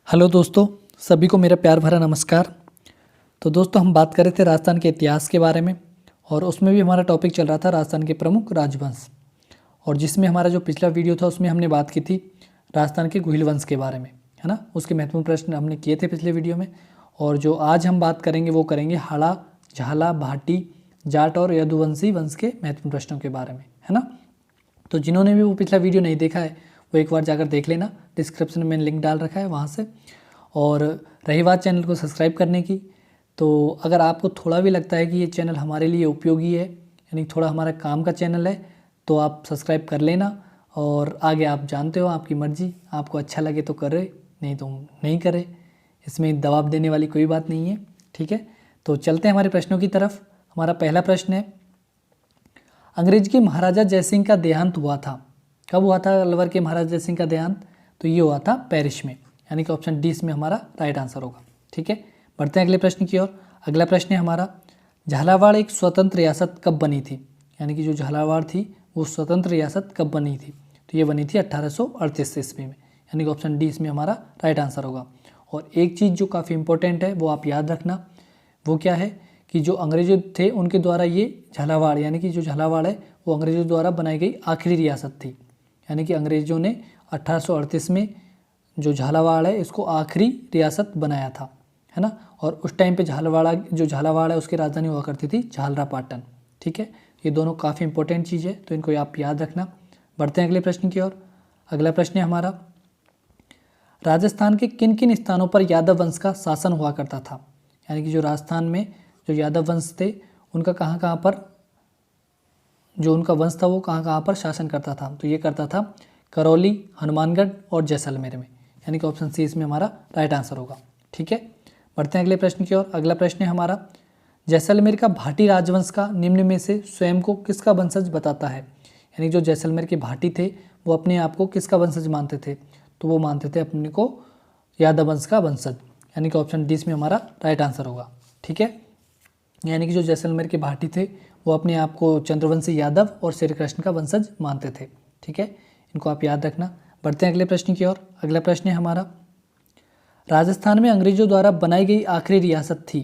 Hello दोस्तों, सभी को मेरा प्यार भरा नमस्कार। तो दोस्तों, हम बात कर रहे थे राजस्थान के इतिहास के बारे में और उसमें भी हमारा टॉपिक चल रहा था राजस्थान के प्रमुख राजवंश। और जिसमें हमारा जो पिछला वीडियो था उसमें हमने बात की थी राजस्थान के गुहिल वंश के बारे में, है ना। उसके महत्वपूर्ण प्रश्न हमने किए थे पिछले वीडियो में। और जो आज हम बात करेंगे वो करेंगे हाड़ा, झाला, भाटी, जाट और यदुवंशी वंश के महत्वपूर्ण प्रश्नों के बारे में, है ना। तो जिन्होंने भी वो पिछला वीडियो नहीं देखा है वो एक बार जाकर देख लेना, डिस्क्रिप्शन में लिंक डाल रखा है वहाँ से। और रही बात चैनल को सब्सक्राइब करने की, तो अगर आपको थोड़ा भी लगता है कि ये चैनल हमारे लिए उपयोगी है, यानी थोड़ा हमारा काम का चैनल है, तो आप सब्सक्राइब कर लेना। और आगे आप जानते हो, आपकी मर्ज़ी, आपको अच्छा लगे तो करे, नहीं तो नहीं करे। इसमें दबाव देने वाली कोई बात नहीं है, ठीक है। तो चलते हैं हमारे प्रश्नों की तरफ। हमारा पहला प्रश्न है, अंग्रेज के महाराजा जयसिंह का देहांत हुआ था। कब हुआ था अलवर के महाराजा जयसिंह का देहांत? तो ये हुआ था पेरिस में, यानी कि ऑप्शन डी इसमें हमारा राइट आंसर होगा, ठीक है। बढ़ते हैं अगले प्रश्न की ओर। अगला प्रश्न है हमारा, झालावाड़ एक स्वतंत्र रियासत कब बनी थी? यानी कि जो झालावाड़ थी वो स्वतंत्र रियासत कब बनी थी? तो ये बनी थी 1838 ईस्वी में, यानी कि ऑप्शन डी इसमें हमारा राइट आंसर होगा। और एक चीज़ जो काफ़ी इंपॉर्टेंट है वो आप याद रखना, वो क्या है कि जो अंग्रेजों थे उनके द्वारा ये झालावाड़, यानी कि जो झालावाड़ है वो अंग्रेजों द्वारा बनाई गई आखिरी रियासत थी। यानी कि अंग्रेजों ने 1838 में जो झालावाड़ है इसको आखिरी रियासत बनाया था, है ना। और उस टाइम पे झालावाड़ है उसकी राजधानी हुआ करती थी झालरापाटन, ठीक है। ये दोनों काफ़ी इंपॉर्टेंट चीज़ है, तो इनको आप याद रखना। बढ़ते हैं अगले प्रश्न की ओर। अगला प्रश्न है हमारा, राजस्थान के किन किन स्थानों पर यादव वंश का शासन हुआ करता था? यानी कि जो राजस्थान में जो यादव वंश थे उनका कहाँ कहाँ पर, जो उनका वंश था वो कहाँ कहाँ पर शासन करता था? तो ये करता था करौली, हनुमानगढ़ और जैसलमेर में, यानी कि ऑप्शन सी इसमें हमारा राइट आंसर होगा, ठीक है। बढ़ते हैं अगले प्रश्न की ओर। अगला प्रश्न है हमारा, जैसलमेर का भाटी राजवंश का निम्न में से स्वयं को किसका वंशज बताता है? यानी जो जैसलमेर के भाटी थे वो अपने आप को किसका वंशज मानते थे? तो वो मानते थे अपने को यादव वंश का वंशज, यानी कि ऑप्शन डी इसमें हमारा राइट आंसर होगा, ठीक है। यानी कि जो जैसलमेर के भाटी थे वो अपने आप को चंद्रवंशी यादव और श्री कृष्ण का वंशज मानते थे, ठीक है। इनको आप याद रखना। बढ़ते हैं अगले प्रश्न की ओर। अगला प्रश्न है हमारा, राजस्थान में अंग्रेजों द्वारा बनाई गई आखिरी रियासत थी।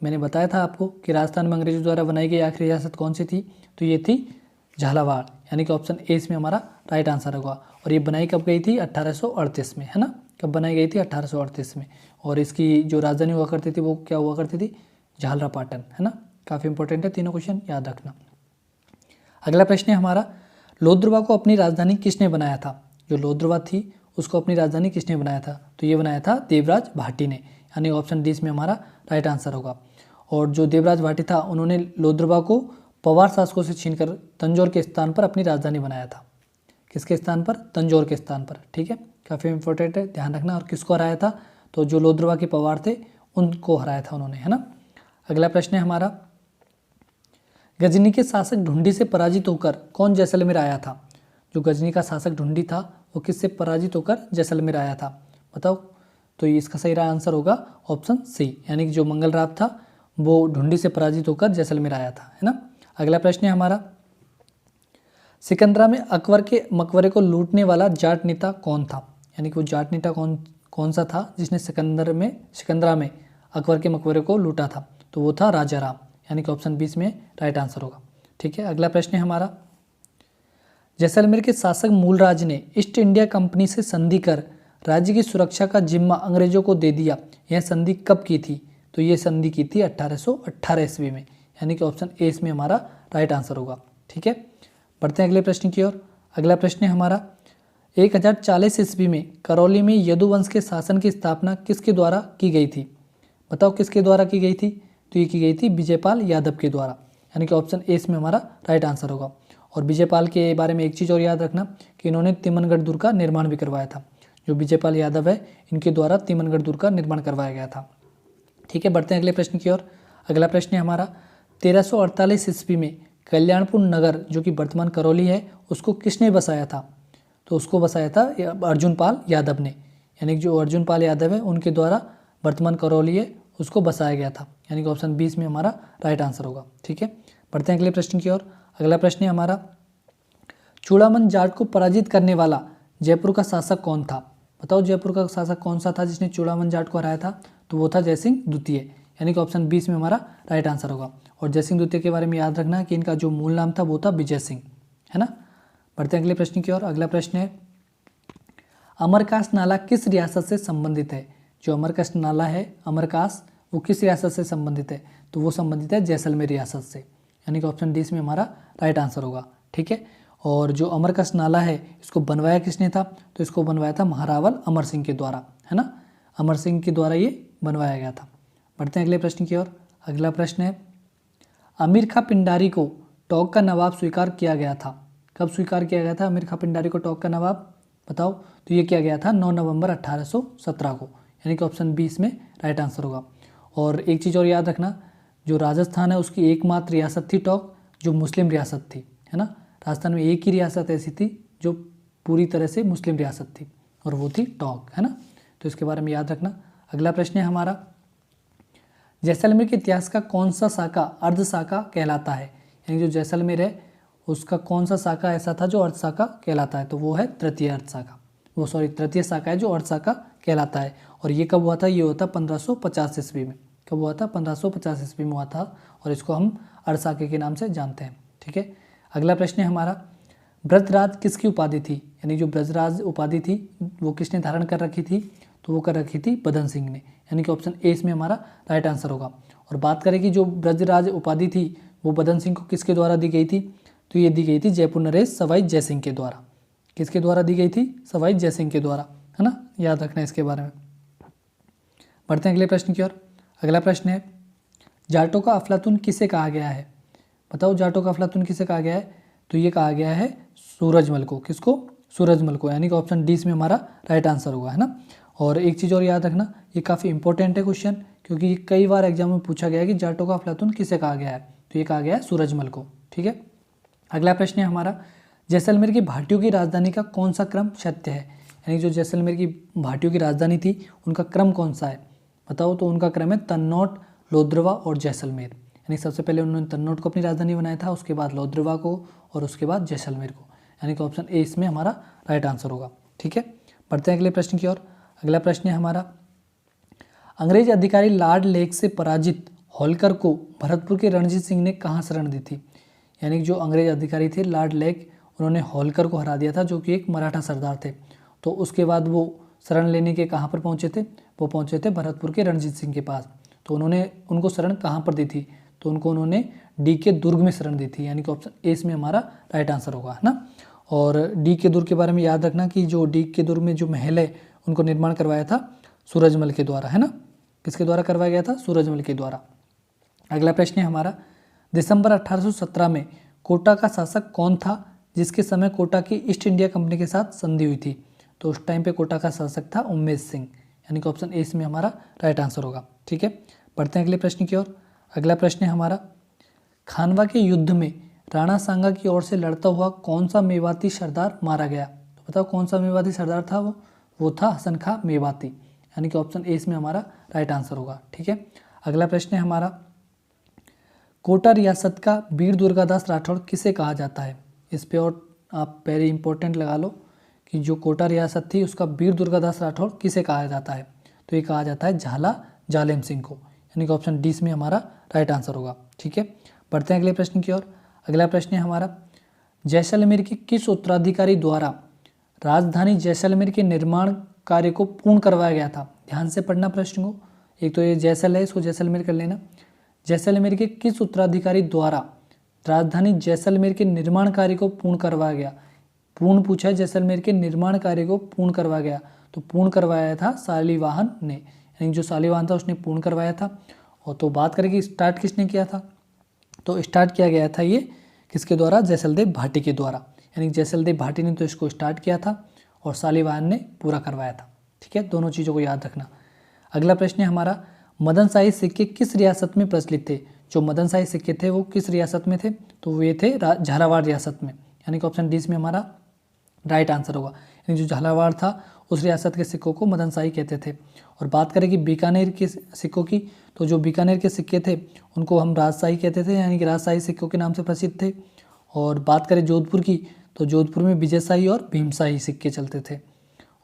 मैंने बताया था आपको कि राजस्थान में अंग्रेजों द्वारा बनाई गई आखिरी रियासत कौन सी थी? तो ये थी झालावाड़, यानी कि ऑप्शन ए इसमें हमारा राइट आंसर होगा। और ये बनाई कब गई थी? 1838 में, है ना। कब बनाई गई थी? 1838 में। और इसकी जो राजधानी हुआ करती थी वो क्या हुआ करती थी? झालरापाटन, है ना। काफ़ी इंपॉर्टेंट है, तीनों क्वेश्चन याद रखना। अगला प्रश्न है हमारा, लोद्रवा को अपनी राजधानी किसने बनाया था? जो लोद्रवा थी उसको अपनी राजधानी किसने बनाया था? तो ये बनाया था देवराज भाटी ने, यानी ऑप्शन डी इसमें हमारा राइट आंसर होगा। और जो देवराज भाटी था उन्होंने लोद्रवा को पवार शासकों से छीनकर तंजौर के स्थान पर अपनी राजधानी बनाया था। किसके स्थान पर? तंजौर के स्थान पर, ठीक है। काफ़ी इंपॉर्टेंट है, ध्यान रखना। और किसको हराया था? तो जो लोद्रवा के पवार थे उनको हराया था उन्होंने, है ना। अगला प्रश्न है हमारा, गजनी के शासक ढूंढी से पराजित होकर कौन जैसलमेर आया था? जो गजनी का शासक ढूंढी था वो किससे पराजित होकर जैसलमेर आया था? बताओ। तो इसका सही आंसर होगा ऑप्शन सी, यानी कि जो मंगलराव था वो ढूंढी से पराजित होकर जैसलमेर आया था, है ना। अगला प्रश्न है हमारा, सिकंदरा में अकबर के मकबरे को लूटने वाला जाट नेता कौन था? यानी कि वो जाट नेता कौन सा था जिसने सिकंदरा में अकबर के मकबरे को लूटा था? तो वो था राजा राम, यानी कि ऑप्शन 20 में राइट आंसर होगा, ठीक है। अगला प्रश्न है हमारा, जैसलमेर के शासक मूलराज ने ईस्ट इंडिया कंपनी से संधि कर राज्य की सुरक्षा का जिम्मा अंग्रेजों को दे दिया। यह संधि कब की थी? तो ये संधि की थी 1818 ईस्वी में, यानी कि ऑप्शन ए इसमें हमारा राइट आंसर होगा, ठीक है। बढ़ते हैं अगले प्रश्न की ओर। अगला प्रश्न है हमारा, 1040 ईस्वी में करौली में यदुवंश के शासन की स्थापना किसके द्वारा की गई थी? बताओ किसके द्वारा की गई थी? तो ये की गई थी विजयपाल यादव के द्वारा, यानी कि ऑप्शन ए इसमें हमारा राइट आंसर होगा। और विजयपाल के बारे में एक चीज़ और याद रखना कि इन्होंने तिमनगढ़ दुर्ग का निर्माण भी करवाया था। जो विजयपाल यादव है इनके द्वारा तिमनगढ़ दुर्ग का निर्माण करवाया गया था, ठीक है। बढ़ते हैं अगले प्रश्न की ओर। अगला प्रश्न है हमारा, 1348 ईस्वी में कल्याणपुर नगर जो कि वर्तमान करौली है उसको किसने बसाया था? तो उसको बसाया था अर्जुन पाल यादव ने, यानी कि जो अर्जुन पाल यादव है उनके द्वारा वर्तमान करौली है उसको बसाया गया था, यानी कि ऑप्शन 20 में हमारा राइट आंसर होगा, ठीक है। बढ़ते हैं अगले प्रश्न की ओर। अगला प्रश्न है हमारा, चूड़ामन जाट को पराजित करने वाला जयपुर का शासक कौन था? बताओ जयपुर का शासक कौन सा था जिसने चूड़ामन जाट को हराया था? तो वो था जयसिंह द्वितीय, यानी कि ऑप्शन 20 में हमारा राइट आंसर होगा। और जयसिंह द्वितीय के बारे में याद रखना कि इनका जो मूल नाम था वो था विजय सिंह, है ना। बढ़ते हैं अगले प्रश्न की ओर। अगला प्रश्न है, अमरकास नाला किस रियासत से संबंधित है? जो अमरकास नाला है, अमरकास, वो किस रियासत से संबंधित है? तो वो संबंधित है जैसलमेर रियासत से, यानी कि ऑप्शन डी में हमारा राइट आंसर होगा। ठीक है। और जो अमरकास नाला है इसको बनवाया किसने था? तो इसको बनवाया था महारावल अमर सिंह के द्वारा, है ना। अमर सिंह के द्वारा ये बनवाया गया था। बढ़ते हैं अगले प्रश्न की ओर। अगला प्रश्न है, अमीर खां पिंडारी को टोंक का नवाब स्वीकार किया गया था? कब स्वीकार किया गया था अमीर खां पिंडारी को टोंक का नवाब? बताओ। तो ये किया गया था 9 नवंबर 1817 को, यानी कि ऑप्शन 20 में राइट आंसर होगा। और एक चीज़ और याद रखना, जो राजस्थान है उसकी एकमात्र रियासत थी टोंक, जो मुस्लिम रियासत थी, है ना। राजस्थान में एक ही रियासत ऐसी थी जो पूरी तरह से मुस्लिम रियासत थी, और वो थी टोंक, है ना। तो इसके बारे में याद रखना। अगला प्रश्न है हमारा, जैसलमेर के इतिहास का कौन सा शाखा अर्ध शाखा कहलाता है? यानी जो जैसलमेर है उसका कौन सा शाखा ऐसा था जो अर्ध शाखा कहलाता है? तो वो है तृतीय अर्ध शाखा, तृतीय शाखा है जो अर्ध शाखा कहलाता है। और ये कब हुआ था? ये हुआ था 1550 ईस्वी में। कब हुआ था? 1550 ईस्वी में हुआ था, और इसको हम अर्ध शाखा के नाम से जानते हैं। ठीक है। अगला प्रश्न है हमारा, ब्रजराज किसकी उपाधि थी? यानी जो ब्रजराज उपाधि थी वो किसने धारण कर रखी थी? तो वो कर रखी थी बदन सिंह ने, यानी कि ऑप्शन ए इसमें हमारा राइट आंसर होगा। और बात करें कि जो ब्रजराज उपाधि थी वो बदन सिंह को किसके द्वारा दी गई थी? तो ये दी गई थी जयपुर नरेश सवाई जयसिंह के द्वारा। किसके द्वारा दी गई थी? सवाई जयसिंह के द्वारा, है ना। याद रखना इसके बारे में। बढ़ते हैं अगले प्रश्न की ओर। अगला प्रश्न है, जाटों का अफलातून किसे कहा गया है? बताओ जाटों का अफलातून किसे कहा गया है? तो ये कहा गया है सूरजमल को। किसको? सूरजमल को, यानी कि ऑप्शन डी में हमारा राइट आंसर होगा, है ना। और एक चीज़ और याद रखना, ये काफ़ी इंपॉर्टेंट है क्वेश्चन, क्योंकि ये कई बार एग्जाम में पूछा गया है कि जाटों का अफलातून किसे कहा गया है? तो ये कहा गया है सूरजमल को। ठीक है। अगला प्रश्न है हमारा, जैसलमेर की भाटियों की राजधानी का कौन सा क्रम सत्य है? यानी जो जैसलमेर की भाटियों की राजधानी थी उनका क्रम कौन सा है? बताओ। तो उनका क्रम है तन्नौट, लोद्रवा और जैसलमेर। यानी सबसे पहले उन्होंने तन्नौट को अपनी राजधानी बनाया था, उसके बाद लोद्रवा को, और उसके बाद जैसलमेर को, यानी कि ऑप्शन ए इसमें हमारा राइट आंसर होगा। ठीक है। बढ़ते हैं अगले प्रश्न की ओर। अगला प्रश्न है हमारा, अंग्रेज अधिकारी लॉर्ड लेक से पराजित होलकर को भरतपुर के रणजीत सिंह ने कहाँ शरण दी थी? यानी कि जो अंग्रेज अधिकारी थे लॉर्ड लेक, उन्होंने होलकर को हरा दिया था, जो कि एक मराठा सरदार थे। तो उसके बाद वो शरण लेने के कहाँ पर पहुँचे थे? वो पहुँचे थे भरतपुर के रणजीत सिंह के पास। तो उन्होंने उनको शरण कहाँ पर दी थी? तो उन्होंने डी के दुर्ग में शरण दी थी, यानी कि ऑप्शन ए इसमें हमारा राइट आंसर होगा, है ना। और डी के दुर्ग के बारे में याद रखना कि जो डी के दुर्ग में जो महल है उनको निर्माण करवाया था सूरजमल के द्वारा, है ना। किसके द्वारा करवाया गया था? सूरजमल के द्वारा। अगला प्रश्न है हमारा, दिसंबर 1817 में कोटा का शासक कौन था जिसके समय कोटा की ईस्ट इंडिया कंपनी के साथ संधि हुई थी? तो उस टाइम पे कोटा का शासक था उमेश सिंह, यानी कि ऑप्शन ए इसमें हमारा राइट आंसर होगा। ठीक है। बढ़ते हैं अगले प्रश्न की ओर। अगला प्रश्न है हमारा, खानवा के युद्ध में राणा सांगा की ओर से लड़ता हुआ कौन सा मेवाती सरदार मारा गया? तो बताओ कौन सा मेवाती सरदार था वो था हसन खां मेवाती, यानी कि ऑप्शन ए इसमें हमारा राइट आंसर होगा। ठीक है। अगला प्रश्न है हमारा, कोटा रियासत का वीर दुर्गादास राठौड़ किसे कहा जाता है? इस पे और आप वेरी इंपॉर्टेंट लगा लो कि जो कोटा रियासत थी उसका वीर दुर्गादास राठौड़ किसे कहा जाता है? तो ये कहा जाता है झाला जालेम सिंह को, यानी कि ऑप्शन डी में हमारा राइट आंसर होगा। ठीक है। बढ़ते हैं अगले प्रश्न की ओर। अगला प्रश्न है हमारा, जैसलमेर के किस उत्तराधिकारी द्वारा राजधानी जैसलमेर के निर्माण कार्य को पूर्ण करवाया गया था? ध्यान से पढ़ना प्रश्न को। एक तो ये जैसल है, इसको जैसलमेर कर लेना। जैसलमेर के किस उत्तराधिकारी द्वारा राजधानी जैसलमेर के निर्माण कार्य को पूर्ण करवाया गया? पूर्ण पूछा है, जैसलमेर के निर्माण कार्य को पूर्ण करवाया गया, तो पूर्ण करवाया था शालिवाहन ने, यानी जो शालिवाहन था उसने पूर्ण करवाया था। और तो बात करें कि स्टार्ट किसने किया था, तो स्टार्ट किया गया था ये किसके द्वारा? जैसलदेव भाटी के द्वारा, यानी जैसलदेव भाटी ने तो इसको स्टार्ट किया था और शालिवाहन ने पूरा करवाया था। ठीक है, दोनों चीज़ों को याद रखना। अगला प्रश्न है हमारा, मदन शाही सिक्के किस रियासत में प्रचलित थे? जो मदन शाही सिक्के थे वो किस रियासत में थे? तो वे थे झालावाड़ रियासत में, यानी कि ऑप्शन डी में हमारा राइट आंसर होगा। यानी जो झालावाड़ था उस रियासत के सिक्कों को मदन शाही कहते थे। और बात करें कि बीकानेर के सिक्कों की, तो जो बीकानेर के सिक्के थे उनको हम राजशाही कहते थे, यानी कि राजशाही सिक्कों के नाम से प्रसिद्ध थे। और बात करें जोधपुर की, तो जोधपुर में विजयशाही और भीमशाही सिक्के चलते थे।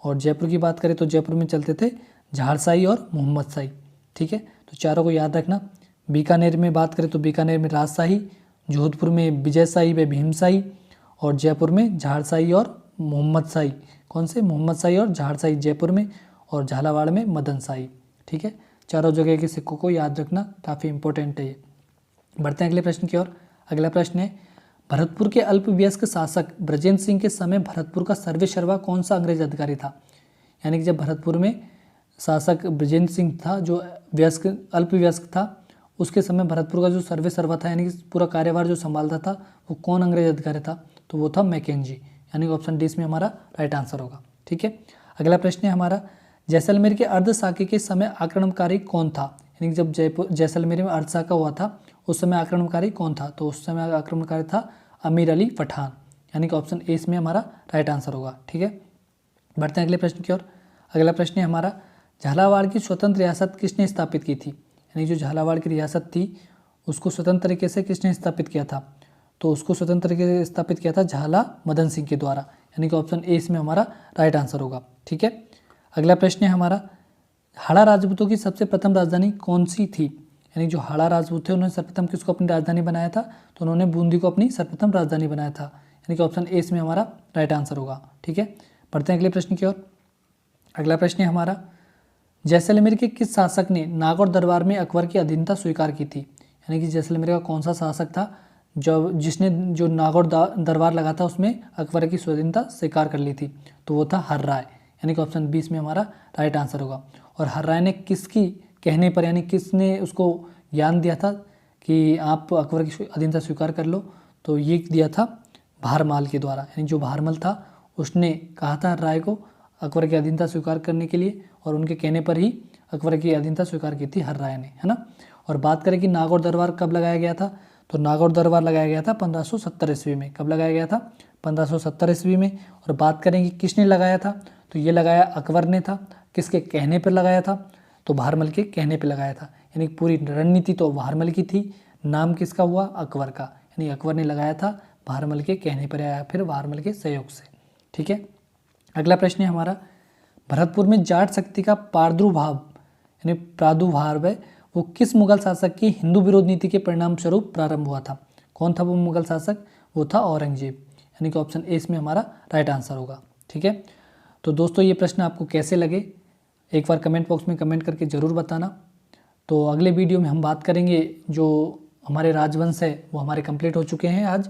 और जयपुर की बात करें तो जयपुर में चलते थे झाड़शाही और मोहम्मद शाही। ठीक है, तो चारों को याद रखना। बीकानेर में बात करें तो बीकानेर में राजशाही, जोधपुर में विजयशाही व भीमशाही, और जयपुर में झाड़शाही और मोहम्मद शाही। कौन से? मोहम्मद शाही और झाड़शाही जयपुर में, और झालावाड़ में मदन शाही। ठीक है, चारों जगह के सिक्कों को याद रखना, काफ़ी इंपॉर्टेंट है ये। बढ़ते हैं अगले प्रश्न की ओर। अगला प्रश्न है, भरतपुर के अल्पवयस्क शासक ब्रजेंद्र सिंह के समय भरतपुर का सर्वेसर्वा कौन सा अंग्रेज अधिकारी था? यानी कि जब भरतपुर में शासक ब्रजेंद्र सिंह था जो अल्पवयस्क था, उसके समय भरतपुर का जो सर्वेसर्वा था यानी कि पूरा कार्यभार जो संभालता था वो कौन अंग्रेज अधिकारी था? तो वो था मैकेंजी। यानी कि ऑप्शन डी इसमें हमारा राइट आंसर होगा। ठीक है, अगला प्रश्न है हमारा, जैसलमेर के अर्धसाके के समय आक्रमणकारी कौन था? यानी कि जब जैसलमेर में अर्धसाका हुआ था उस समय आक्रमणकारी कौन था? तो उस समय आक्रमणकारी था अमीर अली पठान। यानी कि ऑप्शन ए इसमें हमारा राइट आंसर होगा। ठीक है, बढ़ते हैं अगले प्रश्न की ओर। अगला प्रश्न है हमारा, झालावाड़ की स्वतंत्र रियासत किसने स्थापित की थी? यानी जो झालावाड़ की रियासत थी उसको स्वतंत्र तरीके से किसने स्थापित किया था? तो उसको स्वतंत्र तरीके से स्थापित किया था झाला मदन सिंह के द्वारा। यानी कि ऑप्शन ए इसमें हमारा राइट आंसर होगा। ठीक है, अगला प्रश्न है हमारा, हाड़ा राजपूतों की सबसे प्रथम राजधानी कौन सी थी? यानी जो हाड़ा राजपूत थे उन्होंने सर्वप्रथम किसको अपनी राजधानी बनाया था? तो उन्होंने बूंदी को अपनी सर्वप्रथम राजधानी बनाया था। यानी कि ऑप्शन ए इसमें हमारा राइट आंसर होगा। ठीक है, बढ़ते हैं अगले प्रश्न की ओर। अगला प्रश्न है हमारा, जैसलमेर के किस शासक ने नागौर दरबार में अकबर की अधीनता स्वीकार की थी? यानी कि जैसलमेर का कौन सा शासक था जिसने जो नागौर दरबार लगा था उसमें अकबर की स्वाधीनता स्वीकार कर ली थी? तो वो था हर्राय। यानी कि ऑप्शन 20 में हमारा राइट आंसर होगा। और हर्राय ने किसकी कहने पर, यानी किसने उसको ज्ञान दिया था कि आप अकबर की अधीनता स्वीकार कर लो? तो ये दिया था भारमाल के द्वारा। यानी जो भारमल था उसने कहा था हर्राय को अकबर की अधीनता स्वीकार करने के लिए, और उनके कहने पर ही अकबर की अधीनता स्वीकार की थी हर्राय ने, है ना। और बात करें कि नागौर दरबार कब लगाया गया था, तो नागौर दरबार लगाया गया था 1570 ईस्वी में। कब लगाया गया था? 1570 ईस्वी में। और बात करें कि किसने लगाया था, तो ये लगाया अकबर ने था। किसके कहने पर लगाया था? तो भारमल के कहने पर लगाया था। यानी पूरी रणनीति तो भारमल की थी, नाम किसका हुआ? अकबर का। यानी अकबर ने लगाया था भारमल के कहने पर या फिर भारमल के सहयोग से। ठीक है, अगला प्रश्न है हमारा, भरतपुर में जाट शक्ति का प्रादुर्भाव है वो किस मुगल शासक की हिंदू विरोध नीति के परिणाम स्वरूप प्रारंभ हुआ था? कौन था वो मुगल शासक? वो था औरंगजेब। यानी कि ऑप्शन ए इसमें हमारा राइट आंसर होगा। ठीक है, तो दोस्तों ये प्रश्न आपको कैसे लगे एक बार कमेंट बॉक्स में कमेंट करके ज़रूर बताना। तो अगले वीडियो में हम बात करेंगे जो हमारे राजवंश है वो हमारे कंप्लीट हो चुके हैं आज,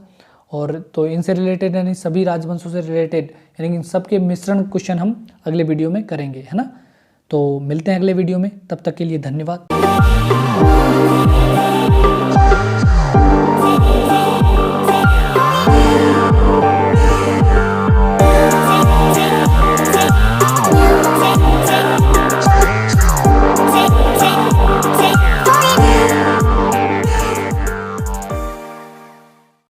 और तो इनसे रिलेटेड यानी सभी राजवंशों से रिलेटेड यानी इन सब के मिश्रण क्वेश्चन हम अगले वीडियो में करेंगे, है ना। तो मिलते हैं अगले वीडियो में, तब तक के लिए धन्यवाद।